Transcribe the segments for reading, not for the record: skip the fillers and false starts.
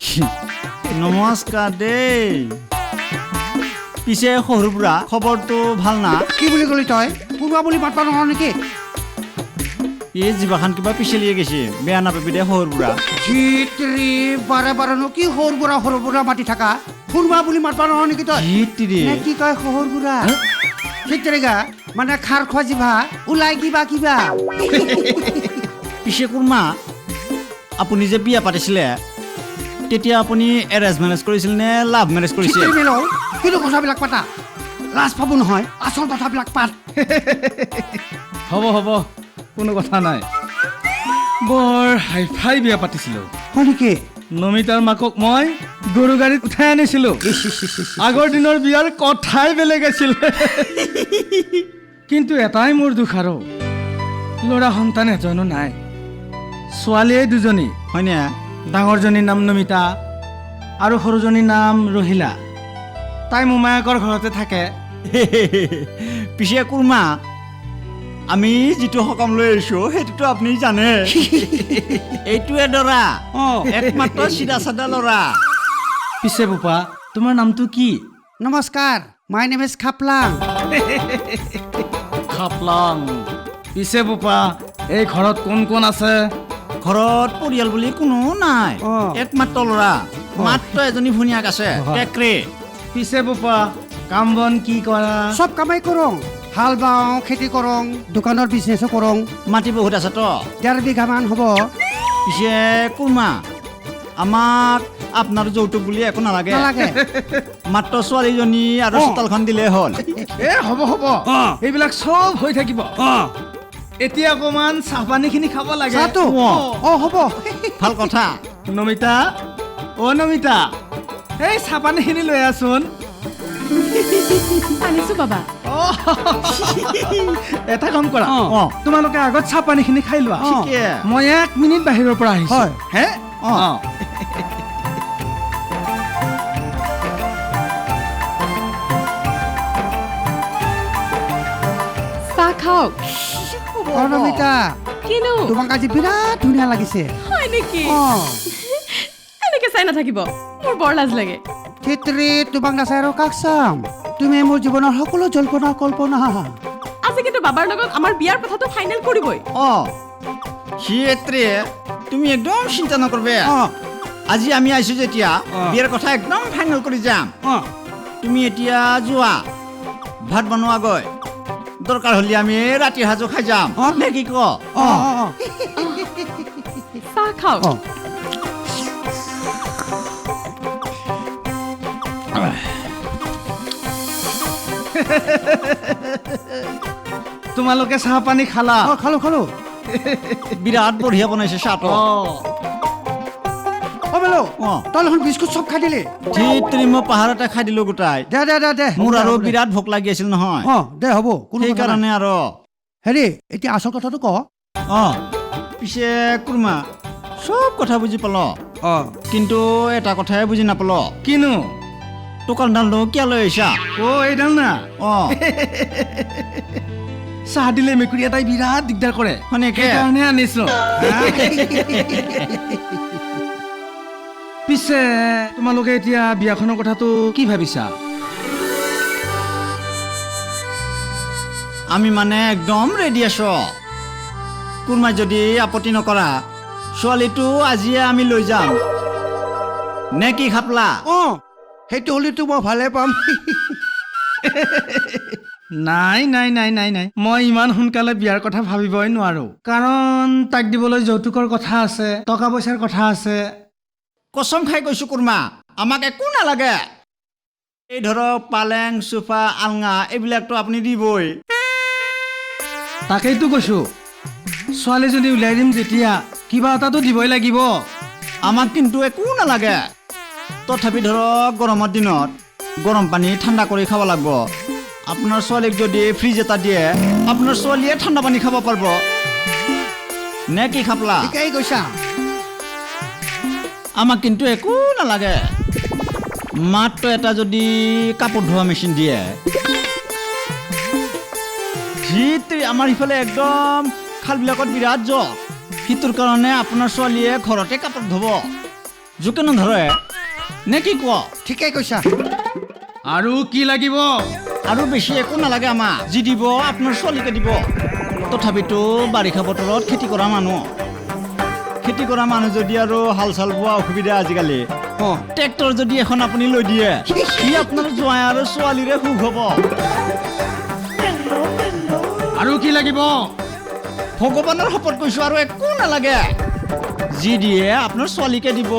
নমস্কাৰ দেই পিছে সৰু বুঢ়া খবৰটো ভাল না কি বুলি ক'লি তই পূৰ্বা বুলি মাতবা নহয় নেকি এই জিভাখন কিবা পিছলিয়ে গৈছে বেয়া নাপাবি দে সৰু বুঢ়া জিতৰি বাৰে বাৰেনো কি সৰু বুঢ়া মাতি থাকা পূৰ্বা বুলি মাতবা নহয় নেকি তই নে কি কয় সৰু বুঢ়া জিতৰিগা মানে খাৰ খোৱা জিভা ওলাই কিবা পিছে কুৰ্মা আপুনি যে বিয়া পাতিছিলে তেতিয়া আপুনি এৰেঞ্জ মেৰেজ কৰিছিল নে লাভ মেৰেজ কৰিছিল কিন্তু কথাবিলাক পাতা লাজ পাব নহয় আচল কথাবিলাক পাত হ'ব কোনো কথা নাই বৰ হাইফাই বিয়া পাতিছিলোঁ হয় নেকি নমিতাৰ মাকক মই গৰু গাড়ীত উঠাই আনিছিলোঁ আগৰ দিনৰ বিয়াৰ কথাই বেলেগ আছিল কিন্তু এটাই মোৰ দুখ আৰু ল'ৰা সন্তান এজনো নাই ছোৱালীয়ে দুজনী হয়নে ডাঙৰজনীৰ নাম নমিতা আৰু সৰুজনীৰ নাম ৰহিলা তাই মোমায়েকৰ ঘৰতে থাকে পিছে কুৰ্মা আমি যিটো সকাম লৈ আহিছোঁ সেইটোতো আপুনি জানে এইটোৱে দৰা একমাত্ৰ চিধা চাদা ল'ৰা পিছে বোপা তোমাৰ নামটো কি নমস্কাৰ my name is Khaplang Khaplang পিছে বোপা এই ঘৰত কোন কোন আছে ঘৰত পৰিয়াল বুলি কোনো নাই একমাত্ৰ ল'ৰা মাত্ৰ এজনী ভনীয়েক আছে কেকৰে পিছে বোপা কাম বন কি কৰা চব কামেই কৰোঁ হাল বাওঁ খেতি কৰোঁ দোকানৰ বিজনেছো কৰোঁ মাটি বহুত আছে তো 1.5 বিঘামান হ'ব পিছে কুৰ্মা আমাক আপোনাৰ যৌতুক বুলি একো নালাগে মাত্ৰ ছোৱালীজনী আৰু চোতালখন দিলেই হ'ল হ'ব এইবিলাক চব হৈ থাকিব এতিয়া অকমান চাহপানীখিনি খাব লাগে হ'ব ভাল কথা নমিতা নমিতা এই চাহপানীখিনি লৈ আছোন আনিছো বাবা এটা কাম কৰা তোমালোকে আগত চাহপানীখিনি খাই লোৱা ঠিকে মই 1 মিনিট বাহিৰৰ পৰা আহিছো হে চাহ খাওক নমিতা কিনো তোমাক আজি বিৰাট ধুনীয়া লাগিছে হয় নেকি এনেকে চাই নাথাকিব মোৰ বৰ লাজ লাগে চিত্ৰী তোমাক নাচাই আৰু কাক চাম তুমি মোৰ জীৱনৰ সকলো জল্পনা কল্পনা আজি কিন্তু বাবাৰ লগত আমাৰ বিয়াৰ কথাটো ফাইনেল কৰিবই সিয়েত্ৰে তুমি একদম চিন্তা নকৰবে আজি আমি আহিছো যেতিয়া বিয়াৰ কথা একদম ফাইনেল কৰি যাম তুমি এতিয়া যোৱা ভাত বনোৱা গৈ দৰকাৰ হ'লে আমি ৰাতিৰ সাজো খাই যাম নে কি ক চাহ খাওক তোমালোকে চাহপানী খালা খালো বিৰাট বঢ়িয়া বনাইছে চাহটো তই দেখোন বিস্কুট চব খাই দিলি তুমি মই পাহাৰতে খাই দিলো গোটাই দে মোৰ আৰু বিৰাট ভোক লাগি আছিল নহয় দে হ'ব সেইকাৰণে আৰু হেৰি এতিয়া আচল কথাটো ক পিছে কুৰ্মা চব কথা বুজি পাল কিন্তু এটা কথাই বুজি নাপাল কিনো দোকানদাৰনো কিয় লৈ আহিছা এইডাল না চাহ দিলে মেকুৰী এটাই বিৰাট দিগদাৰ কৰে সেইকাৰণে আনিছো পিছে তোমালোকে এতিয়া বিয়াখনৰ কথাটো কি ভাবিছা আমি মানে একদম ৰেডি আছো কুৰ্মাই যদি আপত্তি নকৰা ছোৱালীটো আজিয়ে আমি লৈ যাম নে কি খাপলা সেইটো হ'লেতো মই ভালে পাম নাই মই ইমান সোনকালে বিয়াৰ কথা ভাবিবই নোৱাৰো কাৰণ তাক দিবলৈ যৌতুকৰ কথা আছে টকা পইচাৰ কথা আছে কচম খাই কৈছো কুৰ্মা আমাক একো নালাগে এই ধৰক পালেং চোফা আলঙা এইবিলাকতো আপুনি দিবই তাকেইতো কৈছো ছোৱালীজনী উলিয়াই দিম যেতিয়া কিবা এটাতো দিবই লাগিব আমাক কিন্তু একো নালাগে তথাপি ধৰক গৰমৰ দিনত গৰম পানী ঠাণ্ডা কৰি খাব লাগিব আপোনাৰ ছোৱালীক যদি ফ্ৰিজ এটা দিয়ে আপোনাৰ ছোৱালীয়ে ঠাণ্ডা পানী খাব পাৰিব নে কি খাপলা কৈছা আমাক কিন্তু একো নালাগে মাত্ৰ এটা যদি কাপোৰ ধোৱা মেচিন দিয়ে আমাৰ ইফালে একদম খালবিলাকত বিৰাট জক সিটোৰ কাৰণে আপোনাৰ ছোৱালীয়ে ঘৰতে কাপোৰ ধুব জোকে নধৰে নে কি কোৱা ঠিকেই কৈছা আৰু কি লাগিব আৰু বেছি একো নালাগে আমাক যি দিব আপোনাৰ ছোৱালীকে দিব তথাপিতো বাৰিষা বতৰত খেতি কৰা মানুহ যদি আৰু হাল চাল বোৱা অসুবিধা আজিকালি ট্ৰেক্টৰ যদি এখন আপুনি লৈ দিয়ে সি আপোনাৰ জোৱাই আৰু ছোৱালীৰে সুখ হ'ব আৰু কি লাগিব ভগৱানৰ শপত কৈছোঁ আৰু একো নালাগে যি দিয়ে আপোনাৰ ছোৱালীকে দিব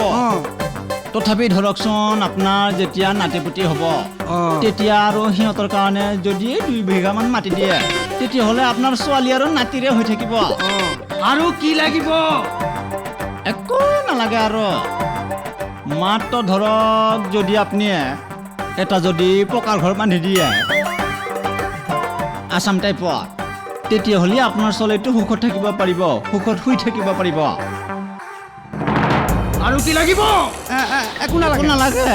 তথাপি ধৰকচোন আপোনাৰ যেতিয়া নাতিপুতি হ'ব তেতিয়া আৰু সিহঁতৰ কাৰণে যদি 2 বিঘামান মাটি দিয়ে তেতিয়াহ'লে আপোনাৰ ছোৱালী আৰু নাতিৰে হৈ থাকিব আৰু কি লাগিব একো নালাগে আৰু মাত্ৰ ধৰক যদি আপুনি এটা যদি পকাৰ ঘৰ বান্ধি দিয়ে আছাম টাইপত তেতিয়াহ'লে আপোনাৰ ছোৱালীটো সুখত থাকিব পাৰিব সুখত শুই থাকিব পাৰিব আৰু কি লাগিব একো একো নালাগে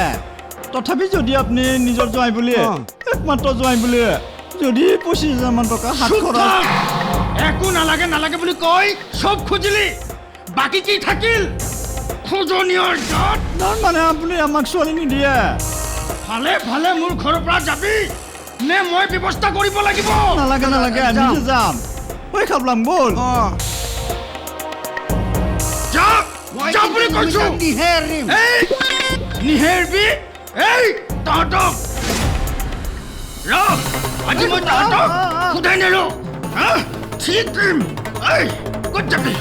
তথাপি যদি আপুনি নিজৰ জোৱাই বুলি একমাত্ৰ জোৱাই বুলি যদি 25,000 টকা হাত খৰচ একো নালাগে নালাগে বুলি কৈ চব খুজিলি বাকী কি থাকিল খোজনীয়ৰ জাত মানে আপুনি আমাক ছোৱালী নিদিয়ে ভালে ভালে মোৰ ঘৰৰ পৰা যাবি নে মই ব্যৱস্থা কৰিব লাগিব নালাগে আমি নিজে যাম ঐ খাবলাম ব'ল যা যা বুলি কৈছো নিহেৰিম এই নিহেৰবি এই তহঁতক ৰ আজি মই তহঁতক সোধাই নেলো ঠিক কৰিম এই ক'ত যাবি